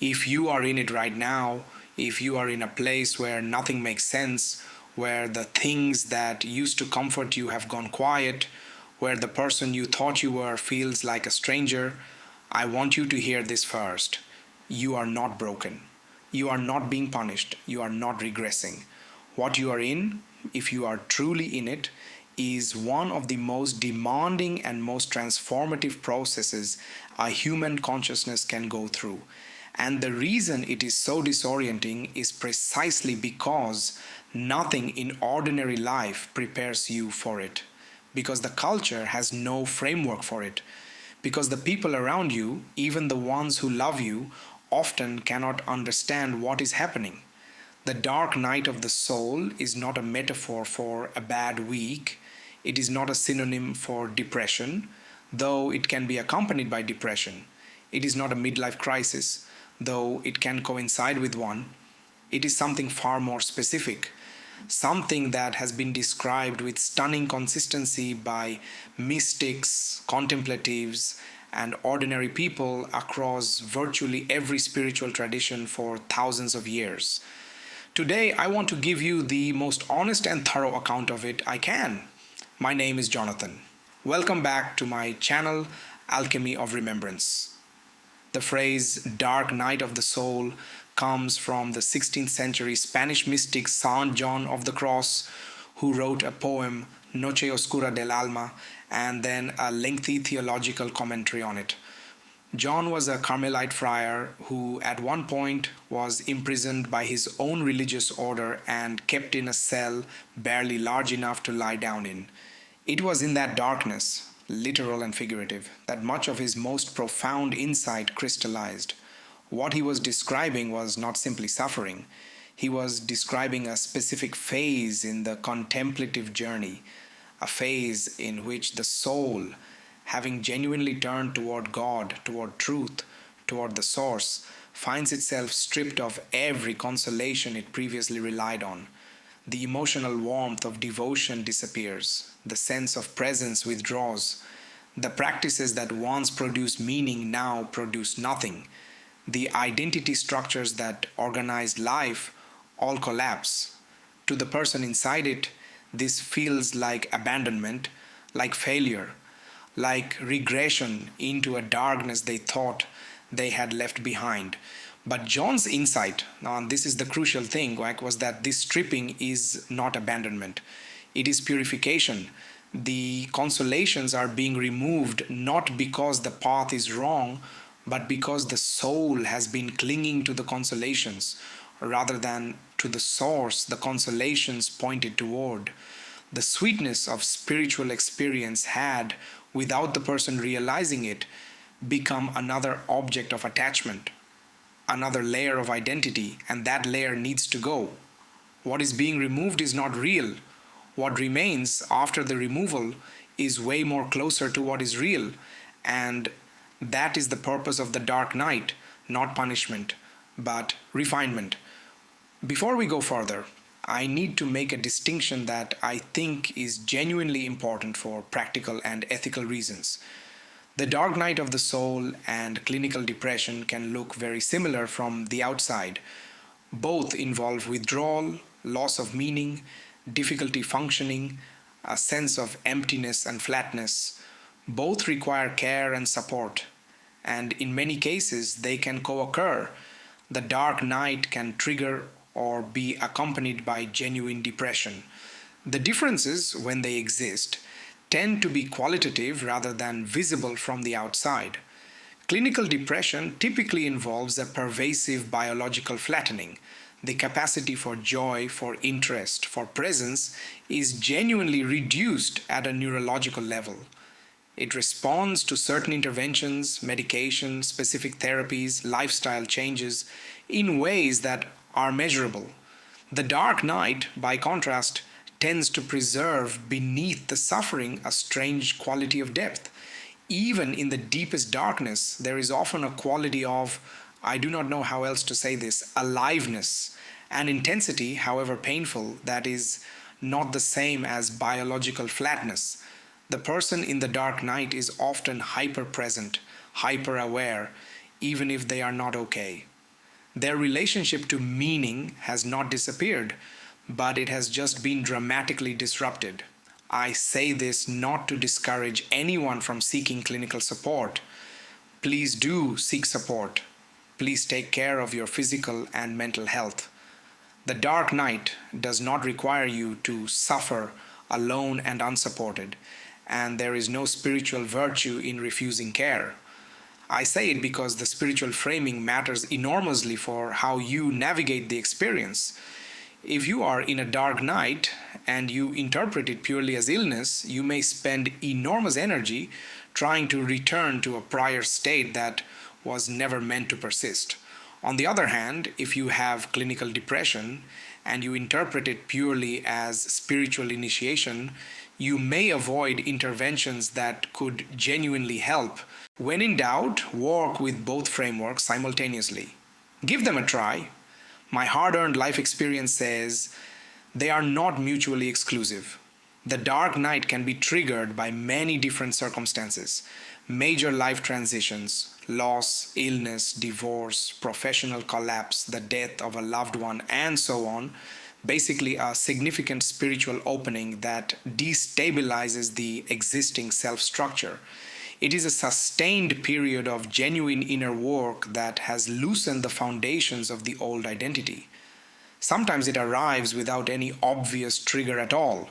If you are in it right now, if you are in a place where nothing makes sense, where the things that used to comfort you have gone quiet, where the person you thought you were feels like a stranger, I want you to hear this first. You are not broken. You are not being punished. You are not regressing. What you are in, if you are truly in it, is one of the most demanding and most transformative processes a human consciousness can go through. And the reason it is so disorienting is precisely because nothing in ordinary life prepares you for it. Because the culture has no framework for it. Because the people around you, even the ones who love you, often cannot understand what is happening. The dark night of the soul is not a metaphor for a bad week. It is not a synonym for depression, though it can be accompanied by depression. It is not a midlife crisis, though it can coincide with one. It is something far more specific, something that has been described with stunning consistency by mystics, contemplatives, and ordinary people across virtually every spiritual tradition for thousands of years. Today, I want to give you the most honest and thorough account of it I can. My name is Jonathan. Welcome back to my channel, Alchemy of Remembrance. The phrase dark night of the soul comes from the 16th century Spanish mystic San John of the Cross, who wrote a poem, Noche Oscura del Alma, and then a lengthy theological commentary on it. John was a Carmelite friar who at one point was imprisoned by his own religious order and kept in a cell barely large enough to lie down in. It was in that darkness, literal and figurative, that much of his most profound insight crystallized. What he was describing was not simply suffering. He was describing a specific phase in the contemplative journey, a phase in which the soul, having genuinely turned toward God, toward truth, toward the source, finds itself stripped of every consolation it previously relied on. The emotional warmth of devotion disappears. The sense of presence withdraws. The practices that once produced meaning now produce nothing. The identity structures that organized life all collapse. To the person inside it, this feels like abandonment, like failure, like regression into a darkness they thought they had left behind. But John's insight, and this is the crucial thing, was that this stripping is not abandonment. It is purification. The consolations are being removed not because the path is wrong, but because the soul has been clinging to the consolations rather than to the source the consolations pointed toward. The sweetness of spiritual experience had, without the person realizing it, become another object of attachment, another layer of identity, and that layer needs to go. What is being removed is not real. What remains after the removal is way more closer to what is real, and that is the purpose of the dark night, not punishment, but refinement. Before we go further, I need to make a distinction that I think is genuinely important for practical and ethical reasons. The dark night of the soul and clinical depression can look very similar from the outside. Both involve withdrawal, loss of meaning, difficulty functioning, a sense of emptiness and flatness. Both require care and support, and in many cases they can co-occur. The dark night can trigger or be accompanied by genuine depression. The differences, when they exist, tend to be qualitative rather than visible from the outside. Clinical depression typically involves a pervasive biological flattening. The capacity for joy, for interest, for presence is genuinely reduced at a neurological level. It responds to certain interventions, medication, specific therapies, lifestyle changes in ways that are measurable. The dark night, by contrast, tends to preserve beneath the suffering a strange quality of depth. Even in the deepest darkness, there is often a quality of, I do not know how else to say this, aliveness, an intensity, however painful, that is not the same as biological flatness. The person in the dark night is often hyper present, hyper aware, even if they are not okay. Their relationship to meaning has not disappeared, but it has just been dramatically disrupted. I say this not to discourage anyone from seeking clinical support. Please do seek support. Please take care of your physical and mental health. The dark night does not require you to suffer alone and unsupported, and there is no spiritual virtue in refusing care. I say it because the spiritual framing matters enormously for how you navigate the experience. If you are in a dark night and you interpret it purely as illness, you may spend enormous energy trying to return to a prior state that was never meant to persist. On the other hand, if you have clinical depression and you interpret it purely as spiritual initiation, you may avoid interventions that could genuinely help. When in doubt, work with both frameworks simultaneously. Give them a try. My hard earned life experience says they are not mutually exclusive. The dark night can be triggered by many different circumstances: major life transitions, loss, illness, divorce, professional collapse, the death of a loved one, and so on. Basically, a significant spiritual opening that destabilizes the existing self structure. It is a sustained period of genuine inner work that has loosened the foundations of the old identity. Sometimes it arrives without any obvious trigger at all,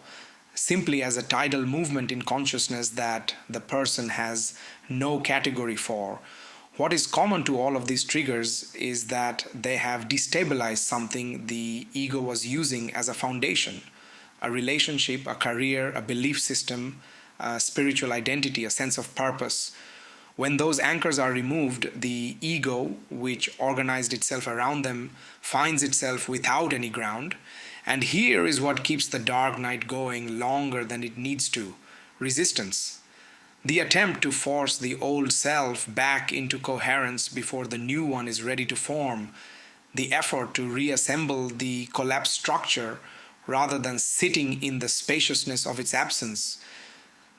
simply as a tidal movement in consciousness that the person has no category for. What is common to all of these triggers is that they have destabilized something the ego was using as a foundation: a relationship, a career, a belief system, a spiritual identity, a sense of purpose. When those anchors are removed, the ego, which organized itself around them, finds itself without any ground. And here is what keeps the dark night going longer than it needs to: resistance. The attempt to force the old self back into coherence before the new one is ready to form. The effort to reassemble the collapsed structure rather than sitting in the spaciousness of its absence.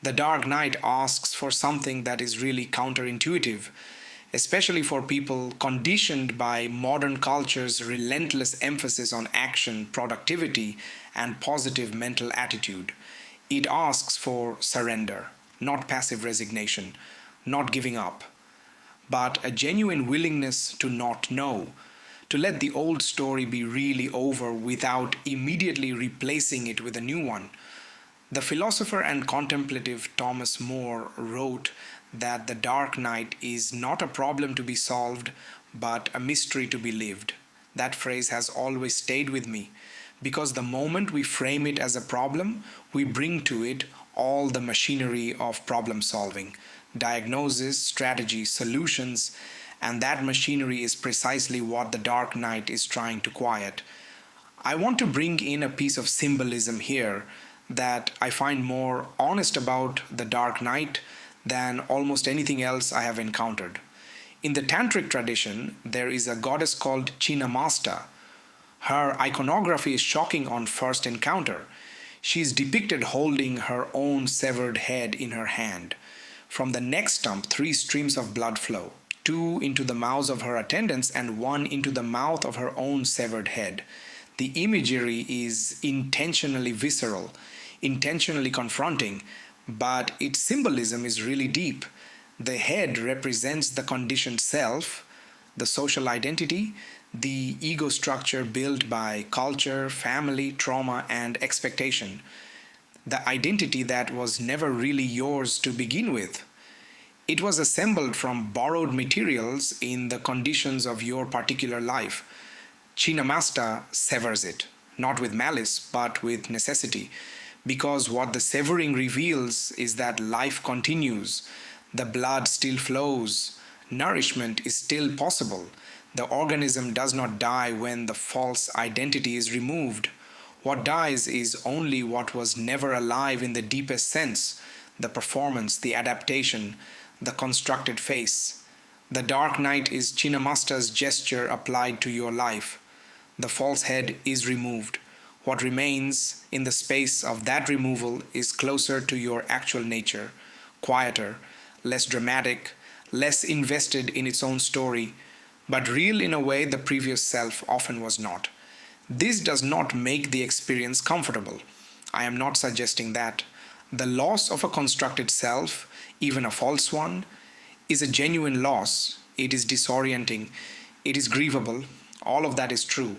The dark night asks for something that is really counterintuitive, especially for people conditioned by modern culture's relentless emphasis on action, productivity, and positive mental attitude. It asks for surrender, not passive resignation, not giving up, but a genuine willingness to not know, to let the old story be really over without immediately replacing it with a new one. The philosopher and contemplative Thomas More wrote that the dark night is not a problem to be solved, but a mystery to be lived. That phrase has always stayed with me, because the moment we frame it as a problem, we bring to it all the machinery of problem solving: diagnosis, strategy, solutions, and that machinery is precisely what the dark night is trying to quiet. I want to bring in a piece of symbolism here that I find more honest about the dark night than almost anything else I have encountered. In the Tantric tradition, there is a goddess called Chinnamasta. Her iconography is shocking on first encounter. She is depicted holding her own severed head in her hand. From the neck stump, 3 streams of blood flow, 2 into the mouths of her attendants and 1 into the mouth of her own severed head. The imagery is intentionally visceral, intentionally confronting, but its symbolism is really deep. The head represents the conditioned self, the social identity, the ego structure built by culture, family, trauma, and expectation. The identity that was never really yours to begin with. It was assembled from borrowed materials in the conditions of your particular life. Chinnamasta severs it, not with malice, but with necessity. Because what the severing reveals is that life continues, the blood still flows, nourishment is still possible. The organism does not die when the false identity is removed. What dies is only what was never alive in the deepest sense: the performance, the adaptation, the constructed face. The dark night is Chinnamasta's gesture applied to your life. The false head is removed. What remains in the space of that removal is closer to your actual nature, quieter, less dramatic, less invested in its own story, but real in a way the previous self often was not. This does not make the experience comfortable. I am not suggesting that. The loss of a constructed self, even a false one, is a genuine loss. It is disorienting, it is grievable, all of that is true.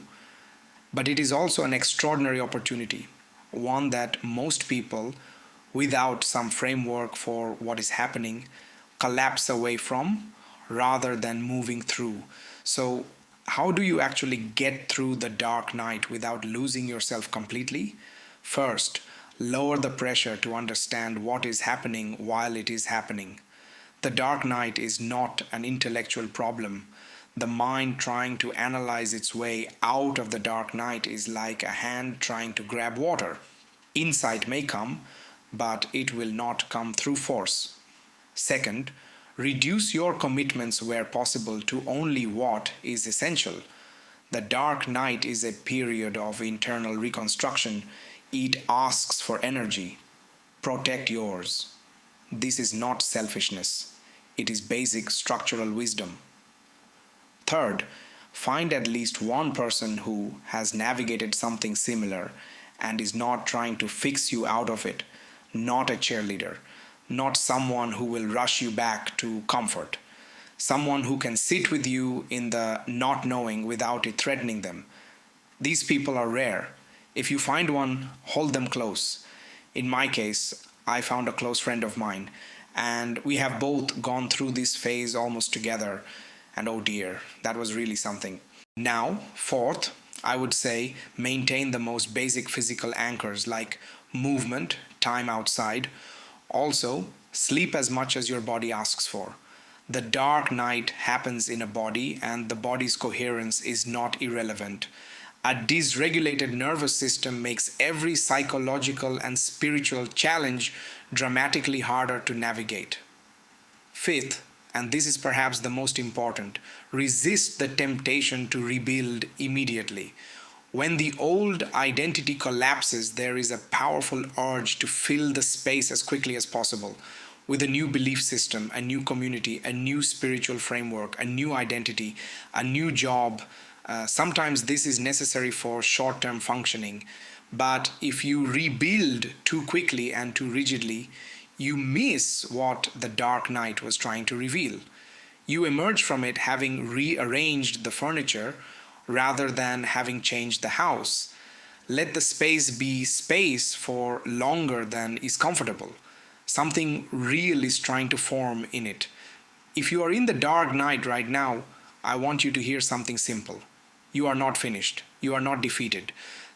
But it is also an extraordinary opportunity, one that most people, without some framework for what is happening, collapse away from rather than moving through. So, how do you actually get through the dark night without losing yourself completely? First, lower the pressure to understand what is happening while it is happening. The dark night is not an intellectual problem. The mind trying to analyze its way out of the dark night is like a hand trying to grab water. Insight may come, but it will not come through force. Second, reduce your commitments where possible to only what is essential. The dark night is a period of internal reconstruction. It asks for energy. Protect yours. This is not selfishness, it is basic structural wisdom. Third, find at least one person who has navigated something similar and is not trying to fix you out of it, not a cheerleader, not someone who will rush you back to comfort, someone who can sit with you in the not knowing without it threatening them. These people are rare. If you find one, hold them close. In my case, I found a close friend of mine, and we have both gone through this phase almost together. And oh dear, that was really something. Now, fourth, I would say maintain the most basic physical anchors like movement, time outside. Also, sleep as much as your body asks for. The dark night happens in a body, and the body's coherence is not irrelevant. A dysregulated nervous system makes every psychological and spiritual challenge dramatically harder to navigate. Fifth, and this is perhaps the most important, resist the temptation to rebuild immediately. When the old identity collapses, there is a powerful urge to fill the space as quickly as possible with a new belief system, a new community, a new spiritual framework, a new identity, a new job. Sometimes this is necessary for short term functioning, but if you rebuild too quickly and too rigidly, you miss what the dark night was trying to reveal. You emerge from it having rearranged the furniture rather than having changed the house. Let the space be space for longer than is comfortable. Something real is trying to form in it. If you are in the dark night right now, I want you to hear something simple. You are not finished. You are not defeated.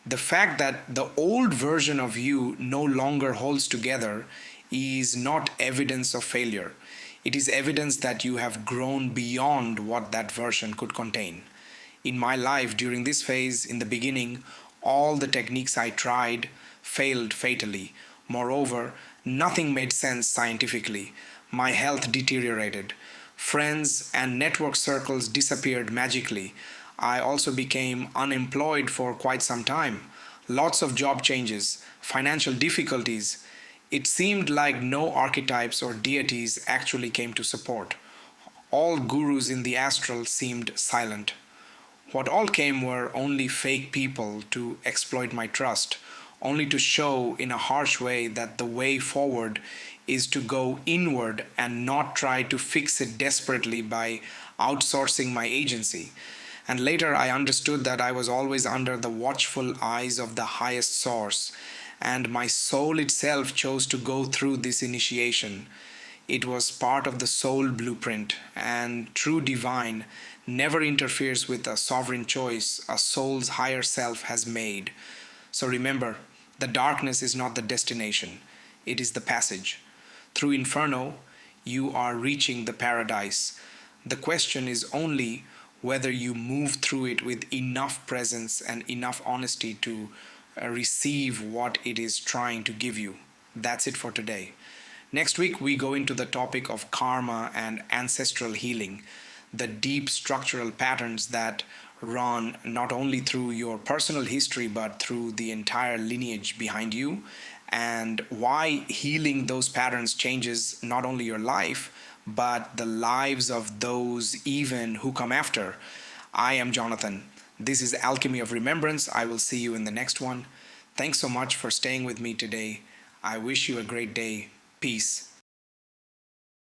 The fact that the old version of you no longer holds together is not evidence of failure. It is evidence that you have grown beyond what that version could contain. In my life, during this phase, in the beginning, all the techniques I tried failed fatally. Moreover, nothing made sense scientifically. My health deteriorated. Friends and network circles disappeared magically. I also became unemployed for quite some time. Lots of job changes, financial difficulties. It seemed like no archetypes or deities actually came to support. All gurus in the astral seemed silent. What all came were only fake people to exploit my trust, only to show in a harsh way that the way forward is to go inward and not try to fix it desperately by outsourcing my agency. And later I understood that I was always under the watchful eyes of the highest source, and my soul itself chose to go through this initiation. It was part of the soul blueprint, and true divine never interferes with a sovereign choice a soul's higher self has made. So remember, the darkness is not the destination, it is the passage. Through Inferno, you are reaching the paradise. The question is only whether you move through it with enough presence and enough honesty to receive what it is trying to give you. That's it for today. Next week, we go into the topic of karma and ancestral healing, the deep structural patterns that run not only through your personal history but through the entire lineage behind you, and why healing those patterns changes not only your life but the lives of those even who come after. I am Jonathan. This is Alchemy of Remembrance. I will see you in the next one. Thanks so much for staying with me today. I wish you a great day. Peace.